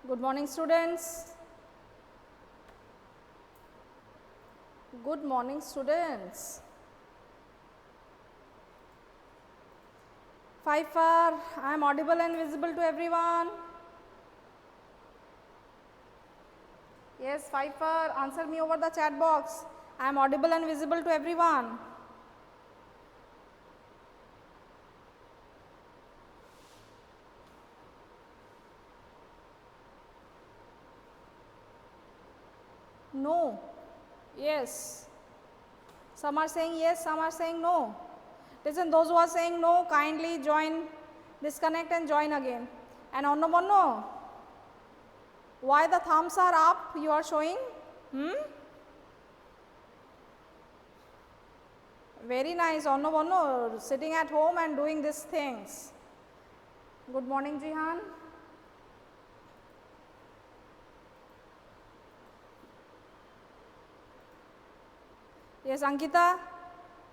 Good morning, students. Good morning, students. Pfeiffer, I am audible and visible to everyone. Yes, Pfeiffer, answer me over the chat box. I am audible and visible to everyone. No. Yes. Some are saying yes, some are saying no. Listen, those who are saying no, kindly join, disconnect and join again. And Onnomonno, why the thumbs are up you are showing? Very nice, Onnomonno, sitting at home and doing these things. Good morning, Jihan. Yes, Ankita,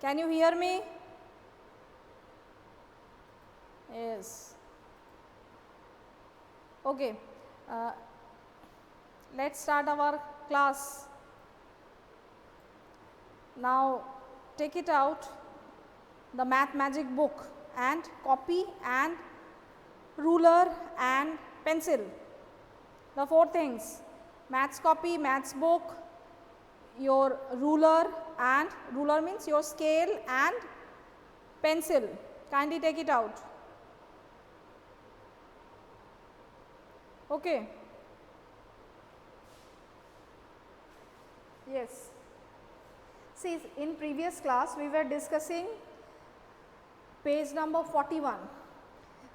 can you hear me? Yes. Okay. Let's start our class. Now, take it out, the Math Magic book, and copy and ruler and pencil. The four things: maths copy, maths book, your ruler, and ruler means your scale, and pencil. Kindly take it out. Okay. Yes. See, in previous class we were discussing page number 41,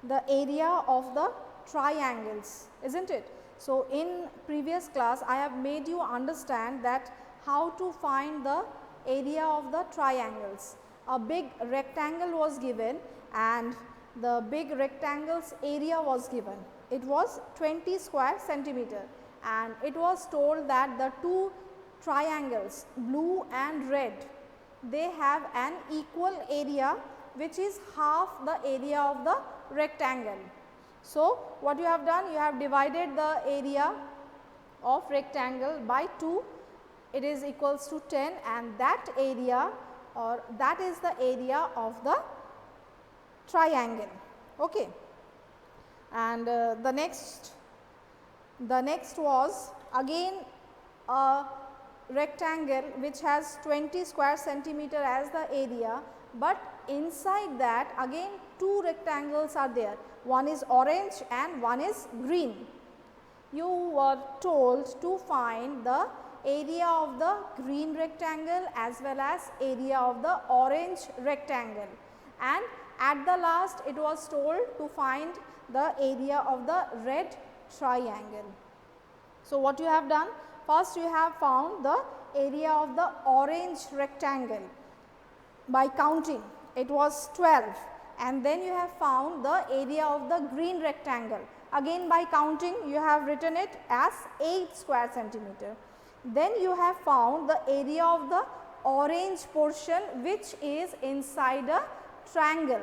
the area of the triangles, isn't it? So, in previous class I have made you understand that how to find the area of the triangles. A big rectangle was given and the big rectangle's area was given. It was 20 square centimeter and it was told that the two triangles, blue and red, they have an equal area which is half the area of the rectangle. So, what you have done? You have divided the area of rectangle by 2, it is equals to 10, and that area, or that is the area of the triangle. Okay. And the next was again a rectangle which has 20 square centimeter as the area, but inside that again two rectangles are there, one is orange and one is green. You were told to find the area of the green rectangle as well as area of the orange rectangle, and at the last it was told to find the area of the red triangle. So, what you have done? First you have found the area of the orange rectangle by counting, it was 12, and then you have found the area of the green rectangle, again by counting you have written it as 8 square centimeter. Then you have found the area of the orange portion which is inside a triangle,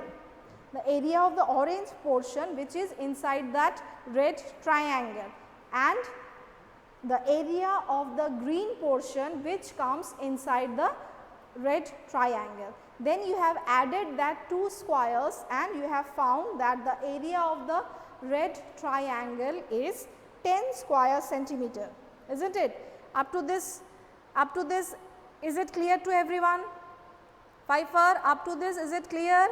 the area of the orange portion which is inside that red triangle, and the area of the green portion which comes inside the red triangle. Then you have added that two squares and you have found that the area of the red triangle is 10 square centimeter, isn't it? Up to this, is it clear to everyone? Pfeiffer, up to this, is it clear?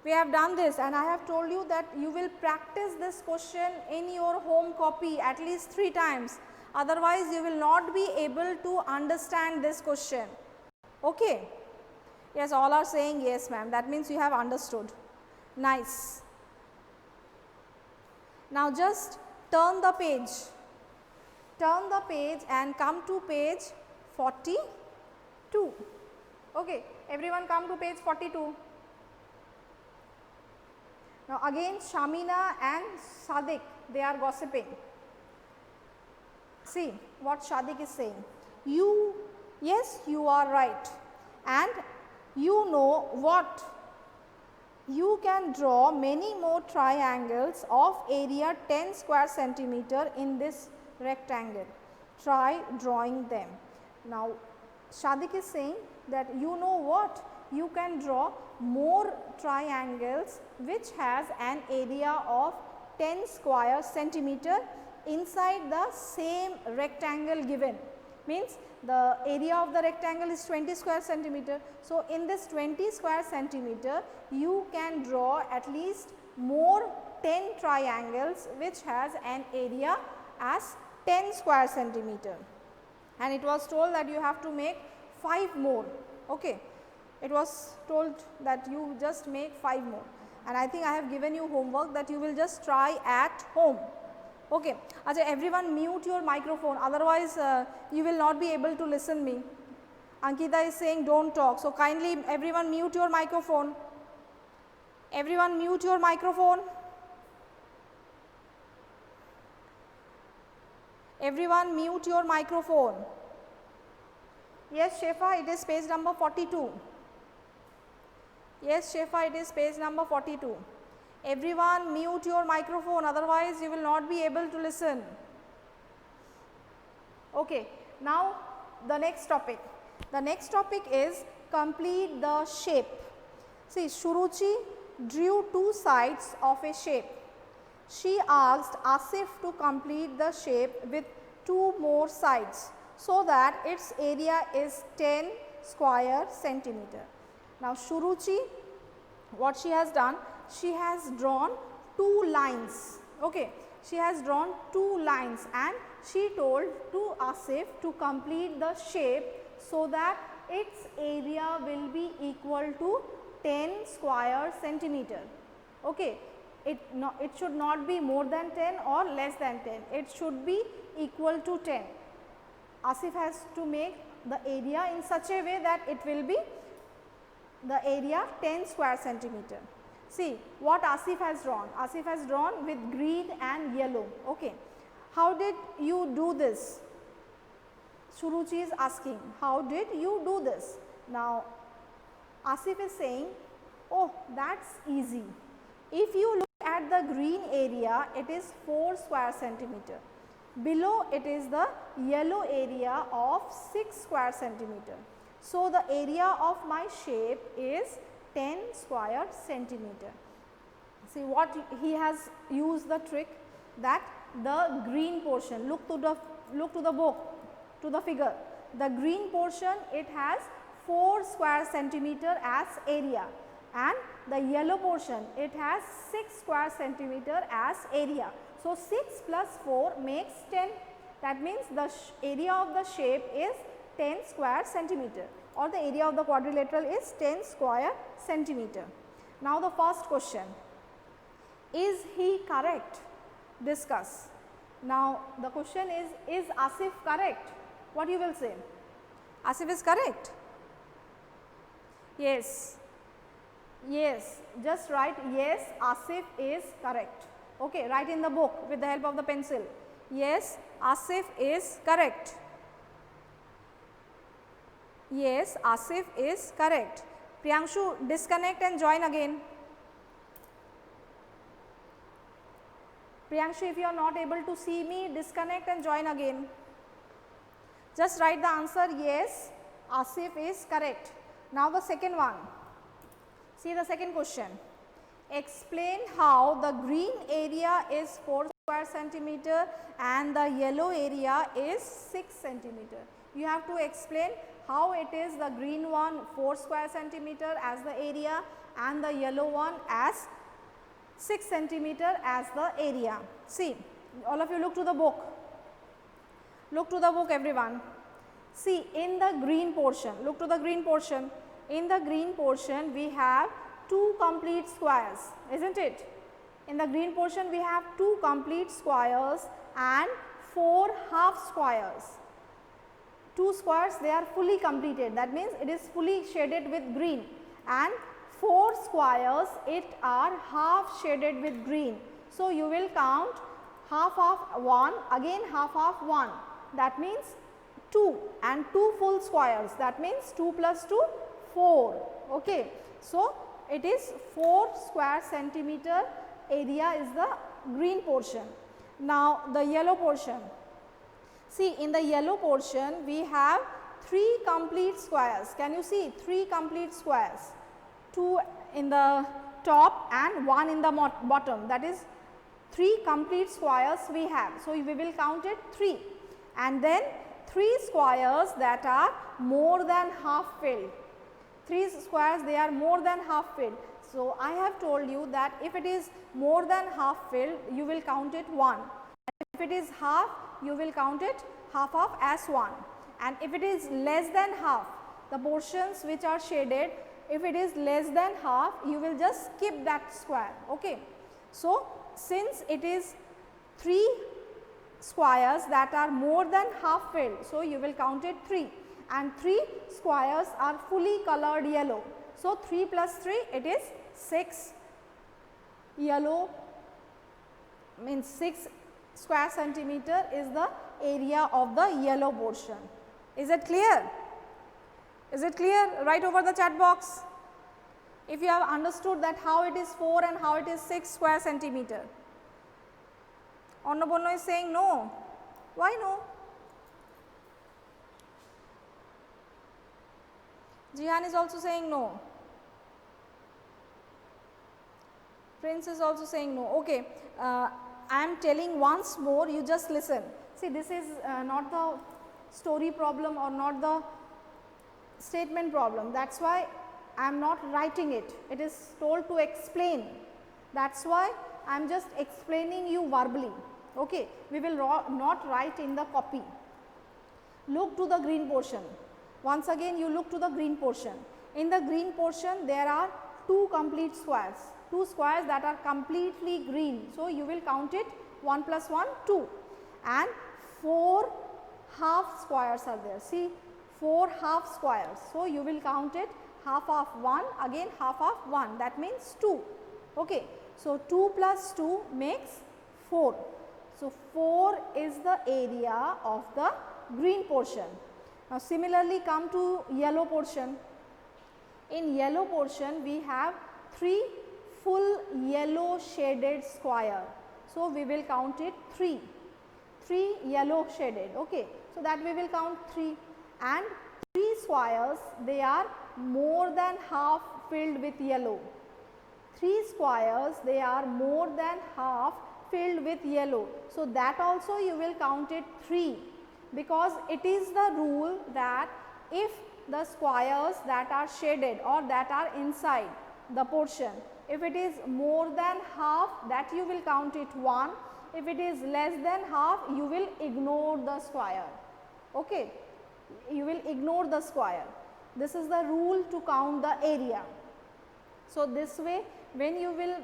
We have done this and I have told you that you will practice this question in your home copy at least 3 times, otherwise you will not be able to understand this question. Okay. Yes, all are saying yes ma'am, that means you have understood. Nice. Now just turn the page and come to page 42. Okay, everyone come to page 42. Now again Shamina and Sadiq, they are gossiping. See what Sadiq is saying. Yes, you are right, and you know what you can draw many more triangles of area 10 square centimeter in this rectangle. Try drawing them. Now, Shadik is saying that you know what? You can draw more triangles which has an area of 10 square centimeter inside the same rectangle given. Means the area of the rectangle is 20 square centimeter. So, in this 20 square centimeter, you can draw at least more 10 triangles which has an area as 10 square centimeter. And it was told that you have to make 5 more. Okay. It was told that you just make 5 more, and I think I have given you homework that you will just try at home. Okay. Achha, everyone mute your microphone, otherwise you will not be able to listen me. Ankita is saying don't talk. So, kindly everyone mute your microphone. Everyone mute your microphone. Everyone mute your microphone. Yes, Shefa, it is page number 42. Yes, Shefa, it is page number 42. Everyone mute your microphone, otherwise you will not be able to listen. Okay. Now, the next topic. The next topic is complete the shape. See, Shuruchi drew 2 sides of a shape. She asked Asif to complete the shape with 2 more sides, so that its area is 10 square centimeter. Now, Shuruchi, what she has done? She has drawn 2 lines. Okay. She has drawn 2 lines and she told to Asif to complete the shape so that its area will be equal to 10 square centimeter. Okay. It should not be more than 10 or less than 10. It should be equal to 10. Asif has to make the area in such a way that it will be the area 10 square centimeter. See what Asif has drawn. Asif has drawn with green and yellow. Okay. How did you do this? Shuruchi is asking, how did you do this? Now, Asif is saying, oh, that's easy. If you look at the green area, it is 4 square centimeter. Below it is the yellow area of 6 square centimeter. So, the area of my shape is 10 square centimeter. See what he has used the trick, that the green portion, look to the book, to the figure. The green portion, it has 4 square centimeter as area, and the yellow portion, it has 6 square centimeter as area. So, 6 plus 4 makes 10. That means the area of the shape is 10 square centimeter, or the area of the quadrilateral is 10 square centimeter. Now, the first question, is he correct? Discuss. Now, the question is Asif correct? What you will say? Asif is correct? Yes. Yes, just write yes, Asif is correct. Okay, write in the book with the help of the pencil. Yes, Asif is correct. Yes, Asif is correct. Priyanshu, disconnect and join again. Priyanshu, if you are not able to see me, disconnect and join again. Just write the answer, yes, Asif is correct. Now, the second one. See the second question. Explain how the green area is 4 square centimeter and the yellow area is 6 centimeter. You have to explain how it is the green one 4 square centimeter as the area and the yellow one as 6 centimeter as the area. See, all of you look to the book. Look to the book, everyone. See, in the green portion, look to the green portion. In the green portion, we have 2 complete squares, isn't it? In the green portion, we have 2 complete squares and 4 half squares. 2 squares, they are fully completed. That means it is fully shaded with green, and 4 squares, it are half shaded with green. So, you will count half of 1, again half of 1. That means 2 and 2 full squares. That means 2 plus 2, 4. Okay. So, it is 4 square centimeter area is the green portion. Now, the yellow portion. See, in the yellow portion we have 3 complete squares. Can you see 3 complete squares? 2 in the top and 1 in the bottom, that is 3 complete squares we have. So, we will count it 3, and then 3 squares that are more than half filled. 3 squares they are more than half filled. So, I have told you that if it is more than half filled, you will count it 1. If it is half, you will count it half of as 1. And if it is less than half, the portions which are shaded, if it is less than half, you will just skip that square. Okay. So, since it is 3 squares that are more than half filled, so you will count it 3, and 3 squares are fully colored yellow. So, 3 plus 3 it is 6 yellow, means 6 square centimeter is the area of the yellow portion. Is it clear? Is it clear? Write over the chat box if you have understood that how it is 4 and how it is 6 square centimeter. Onnoborno is saying no. Why no? Jihan is also saying no. Prince is also saying no. Okay, I am telling once more, you just listen. See, this is not the story problem or not the statement problem. That is why I am not writing it. It is told to explain. That is why I am just explaining you verbally. Okay, we will not write in the copy. Look to the green portion. Once again, you look to the green portion. In the green portion, there are 2 complete squares. 2 squares that are completely green. So, you will count it 1 plus 1, 2, and 4 half squares are there. See, 4 half squares. So, you will count it half of 1, again half of 1, that means 2. Okay. So, 2 plus 2 makes 4. So, 4 is the area of the green portion. Now, similarly come to yellow portion. In yellow portion we have 3 full yellow shaded square. So, we will count it 3 yellow shaded. Okay. So, that we will count 3, and 3 squares they are more than half filled with yellow. 3 squares they are more than half filled with yellow. So, that also you will count it 3, because it is the rule that if the squares that are shaded or that are inside the portion, if it is more than half, that you will count it 1. If it is less than half, you will ignore the square. Okay. You will ignore the square. This is the rule to count the area. So, this way when you will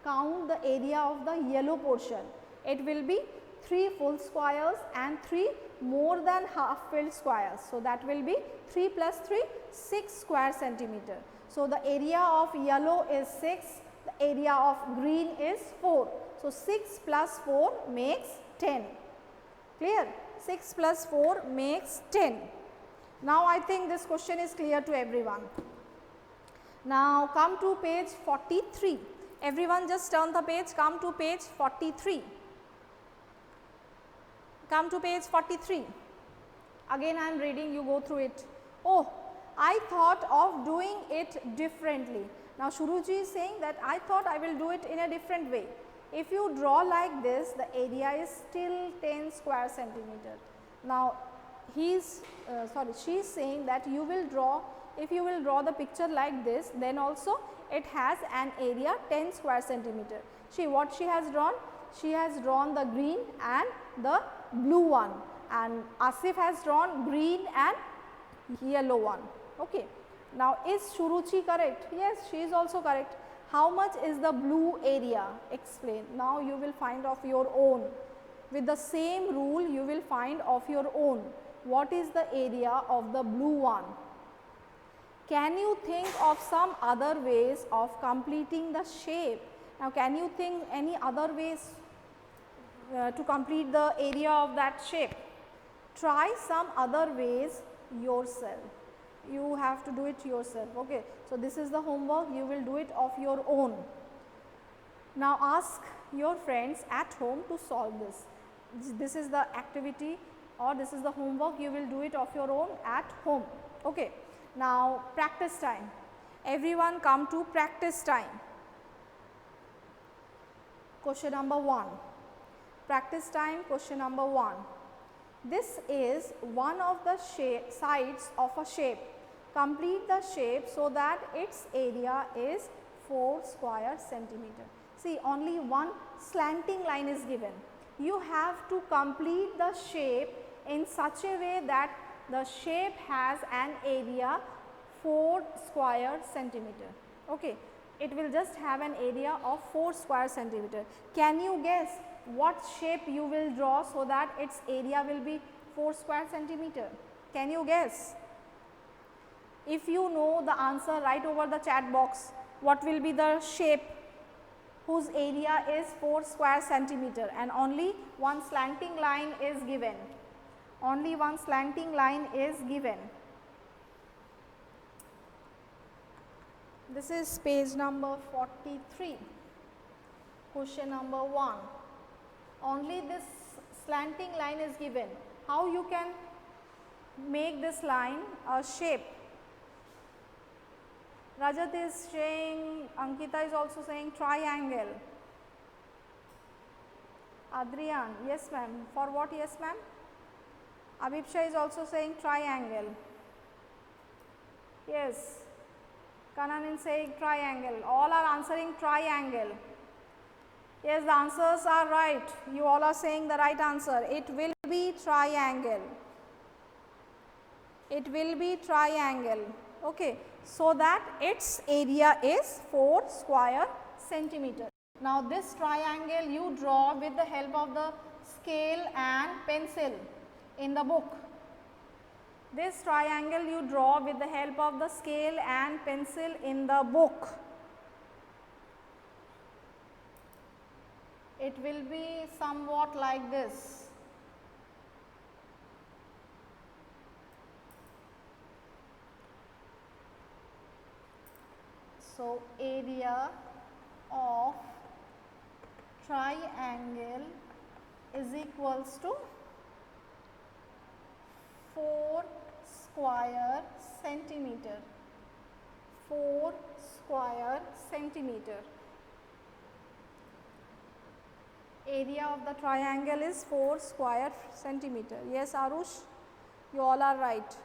count the area of the yellow portion, it will be 3 full squares and 3 more than half filled squares. So, that will be 3 plus 3, 6 square centimeter. So, the area of yellow is 6, the area of green is 4. So, 6 plus 4 makes 10. Clear? 6 plus 4 makes 10. Now, I think this question is clear to everyone. Now, come to page 43. Everyone just turn the page, come to page 43. Come to page 43. Again I am reading, you go through it. Oh, I thought of doing it differently. Now, Shuruji is saying that I thought I will do it in a different way. If you draw like this, the area is still 10 square centimeter. Now, she is saying that you will draw, if you will draw the picture like this, then also it has an area 10 square centimeter. See what she has drawn? She has drawn the green and the blue one, and Asif has drawn green and yellow one. Okay. Now, is Shuruchi correct? Yes, she is also correct. How much is the blue area? Explain. Now, you will find of your own. With the same rule, you will find of your own. What is the area of the blue one? Can you think of some other ways of completing the shape? Now, can you think any other ways to complete the area of that shape? Try some other ways yourself. you have to do it yourself. Okay. So, this is the homework, you will do it of your own. Now, ask your friends at home to solve this. This is the activity or this is the homework, you will do it of your own at home. Okay. Now, practice time. Everyone come to practice time. Question number 1. Practice time, question number 1. This is one of the sides of a shape. Complete the shape so that its area is 4 square centimeter. See, only one slanting line is given. You have to complete the shape in such a way that the shape has an area 4 square centimeter. Okay. It will just have an area of 4 square centimeter. Can you guess what shape you will draw so that its area will be 4 square centimeter? Can you guess? If you know the answer, write over the chat box. What will be the shape whose area is 4 square centimeter and only one slanting line is given? Only one slanting line is given. This is page number 43. Question number 1. Only this slanting line is given. How you can make this line a shape? Rajat is saying, Ankita is also saying triangle. Adrian, yes ma'am. For what? Yes ma'am. Abhipsha is also saying triangle. Yes. Kanan is saying triangle. All are answering triangle. Yes, the answers are right. You all are saying the right answer. It will be triangle. It will be triangle. Okay. So that its area is 4 square centimeter. Now, this triangle you draw with the help of the scale and pencil in the book. This triangle you draw with the help of the scale and pencil in the book. It will be somewhat like this. So, area of triangle is equals to 4 square centimeter. 4 square centimeter. Area of the triangle is 4 square centimeter. Yes, Arush, you all are right.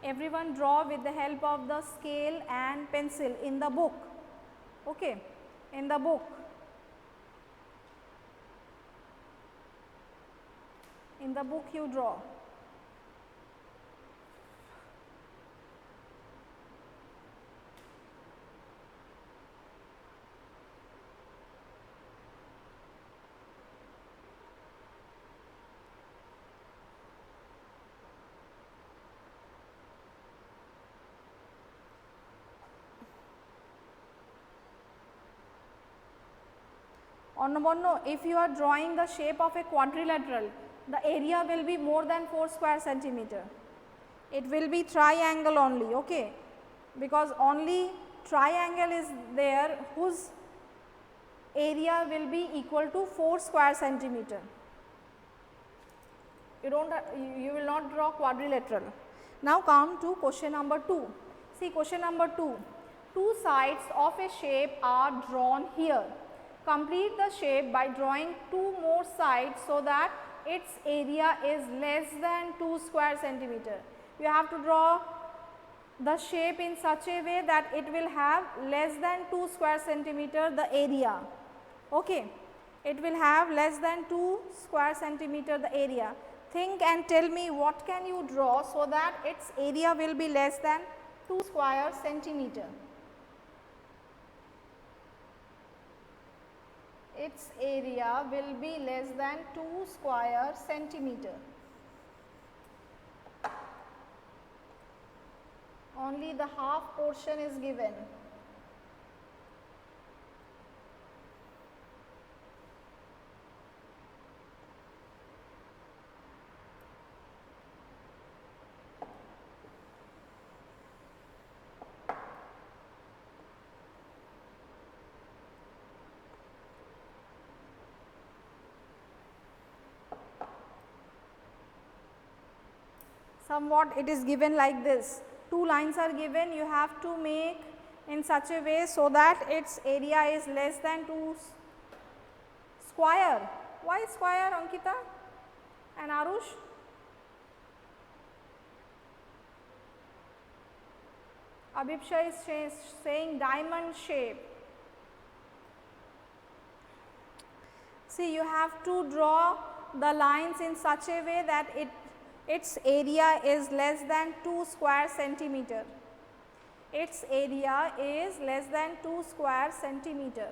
Everyone draw with the help of the scale and pencil in the book. Okay, in the book. In the book you draw. No, if you are drawing the shape of a quadrilateral, the area will be more than 4 square centimeter. It will be triangle only, okay, because only triangle is there whose area will be equal to 4 square centimeter. You will not draw quadrilateral. Now come to question number 2. See question number 2. Two sides of a shape are drawn here. Complete the shape by drawing 2 more sides so that its area is less than 2 square centimeter. You have to draw the shape in such a way that it will have less than 2 square centimeter the area. Okay. It will have less than 2 square centimeter the area. Think and tell me what can you draw so that its area will be less than 2 square centimeter. Its area will be less than 2 square centimeter. Only the half portion is given. somewhat it is given like this. Two lines are given, you have to make in such a way so that its area is less than 2 square. Why square, Ankita and Arush? Abhipsha is saying diamond shape. See, you have to draw the lines in such a way that its area is less than 2 square centimeter. Its area is less than 2 square centimeter.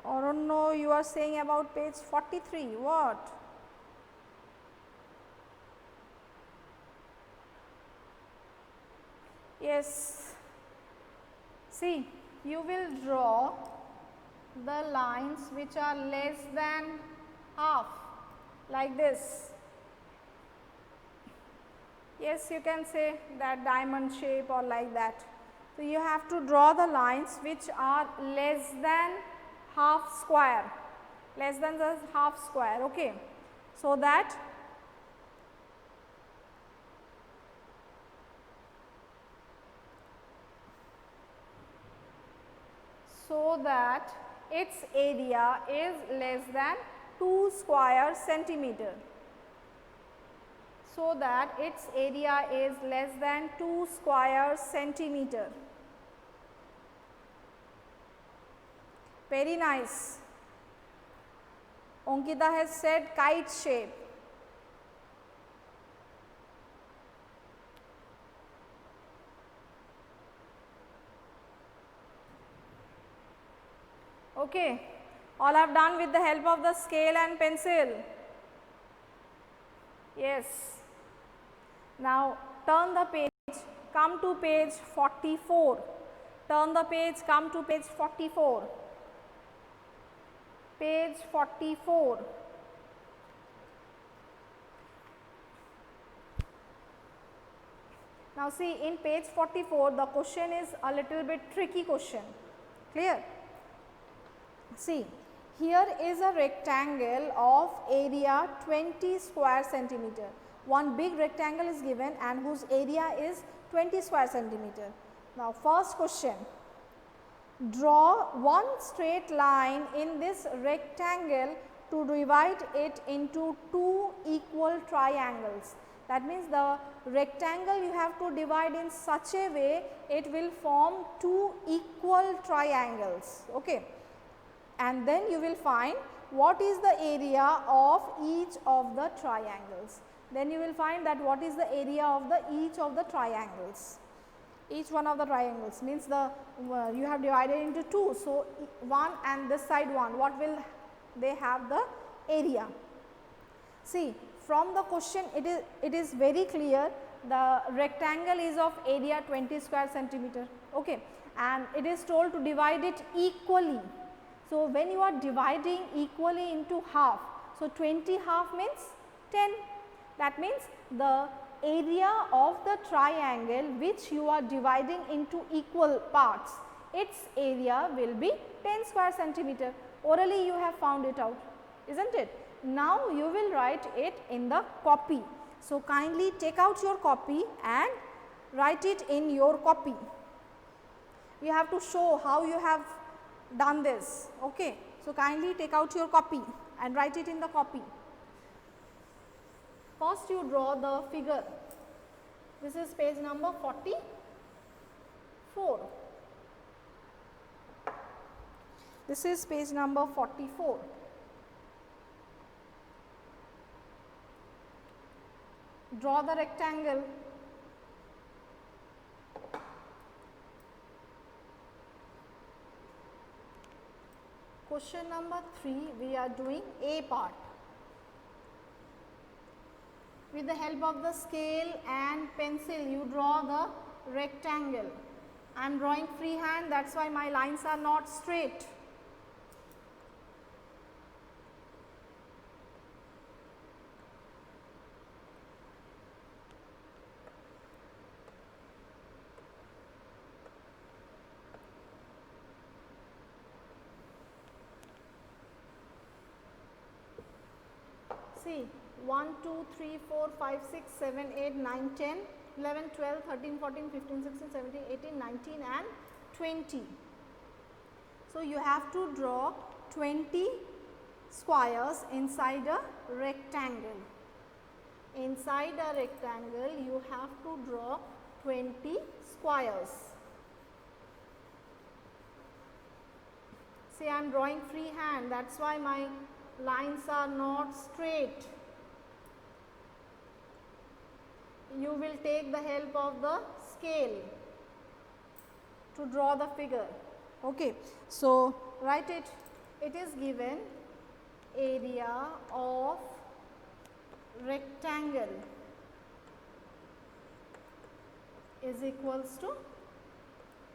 Arunno, you are saying about page 43, what? Yes, see, you will draw the lines which are less than half, like this. Yes, you can say that diamond shape or like that. So, you have to draw the lines which are less than half square, less than the half square, okay. So that its area is less than 2 square centimeter. So that its area is less than 2 square centimeter. Very nice. Ankita has said kite shape. Okay, all have done with the help of the scale and pencil. Yes. Now, turn the page, come to page 44. Turn the page, come to page 44. Page 44. Now, see, in page 44, the question is a little bit tricky question. Clear? See, here is a rectangle of area 20 square centimeter. One big rectangle is given and whose area is 20 square centimeter. Now, first question, draw one straight line in this rectangle to divide it into two equal triangles. That means the rectangle you have to divide in such a way it will form two equal triangles. Okay. And then you will find what is the area of each of the triangles. Then you will find that what is the area of each of the triangles. Each one of the triangles means the you have divided into two. So, one and this side one, what will they have the area. See, from the question it is very clear, the rectangle is of area 20 square centimeter, okay, and it is told to divide it equally. So, when you are dividing equally into half, so 20 half means 10, that means the area of the triangle which you are dividing into equal parts, its area will be 10 square centimeter. Orally you have found it out, isn't it? Now, you will write it in the copy. So, kindly take out your copy and write it in your copy. You have to show how you have done this, okay. So, kindly take out your copy and write it in the copy. First you draw the figure. This is page number 44. This is page number 44. Draw the rectangle. Question number 3, we are doing A part. With the help of the scale and pencil, you draw the rectangle. I am drawing freehand, that is why my lines are not straight. See, 1, 2, 3, 4, 5, 6, 7, 8, 9, 10, 11, 12, 13, 14, 15, 16, 17, 18, 19 and 20. So, you have to draw 20 squares inside a rectangle. Inside a rectangle, you have to draw 20 squares. See, I am drawing freehand, that is why my lines are not straight. You will take the help of the scale to draw the figure. Okay. So, write it. It is given area of rectangle is equals to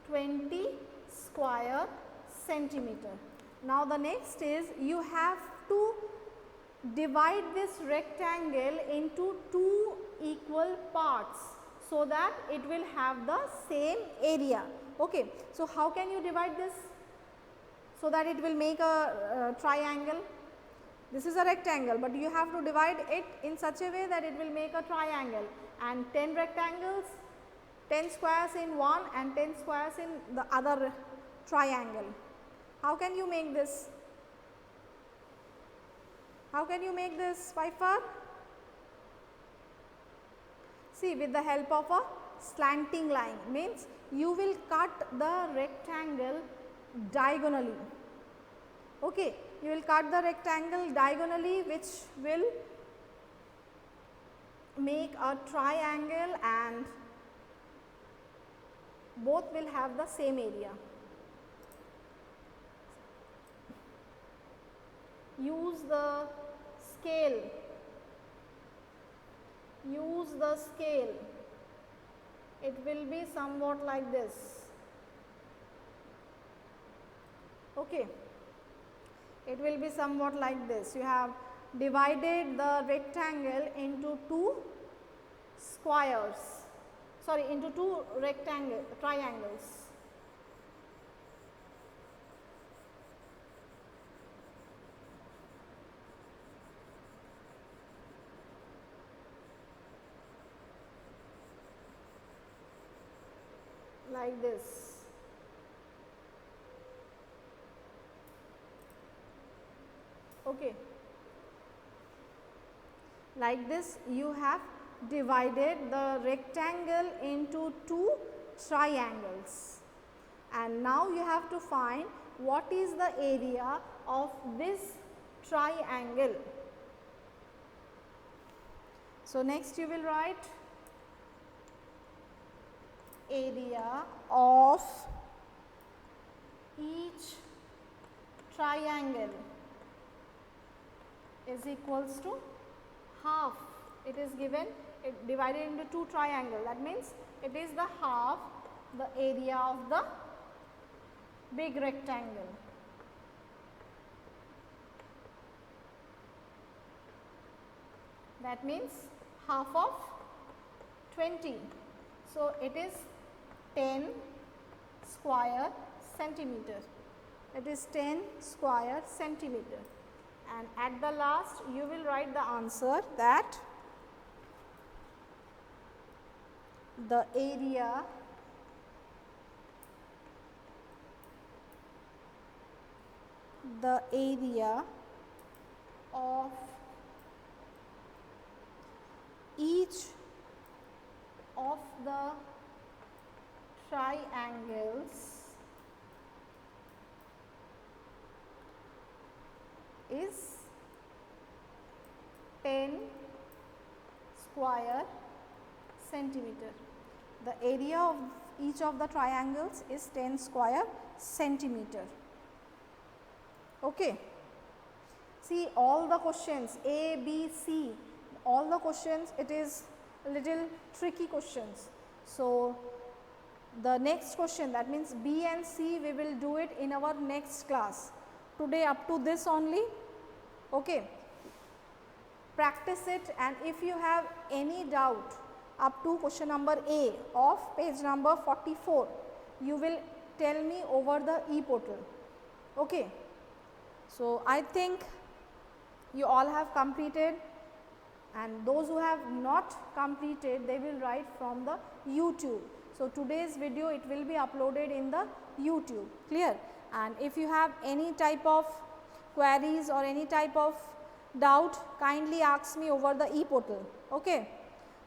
20 square centimeter. Now, the next is you have to divide this rectangle into two equal parts so that it will have the same area. Okay. So, how can you divide this so that it will make a triangle? This is a rectangle, but you have to divide it in such a way that it will make a triangle, and 10 rectangles, 10 squares in one and 10 squares in the other triangle. How can you make this? How can you make this, Pfeiffer? See, with the help of a slanting line, means you will cut the rectangle diagonally. Okay, you will cut the rectangle diagonally, which will make a triangle and both will have the same area. Use the scale. Use the scale. It will be somewhat like this. Okay. It will be somewhat like this. You have divided the rectangle into two squares, sorry, into two triangles. Like this. Okay. Like this, you have divided the rectangle into two triangles, and now you have to find what is the area of this triangle. So, next you will write area of each triangle is equals to half. It is given, it divided into two triangles, that means it is the half the area of the big rectangle. That means half of 20. So, it is 10 square centimeter. It is 10 square centimeter. And at the last you will write the answer that the area of each of the triangles is 10 square centimeter. The area of each of the triangles is 10 square centimeter. Okay. See, all the questions A, B, C, all the questions, it is little tricky questions. So, the next question, that means B and C, we will do it in our next class. Today up to this only. Okay. Practice it, and if you have any doubt up to question number A of page number 44, you will tell me over the e-portal. Okay. So, I think you all have completed and those who have not completed, they will write from the YouTube. So, today's video it will be uploaded in the YouTube, clear. And if you have any type of queries or any type of doubt, kindly ask me over the e-portal. Okay.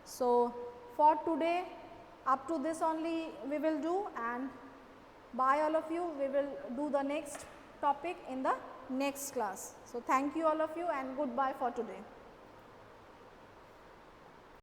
So, for today up to this only we will do, and bye all of you. We will do the next topic in the next class. So, thank you all of you and goodbye for today.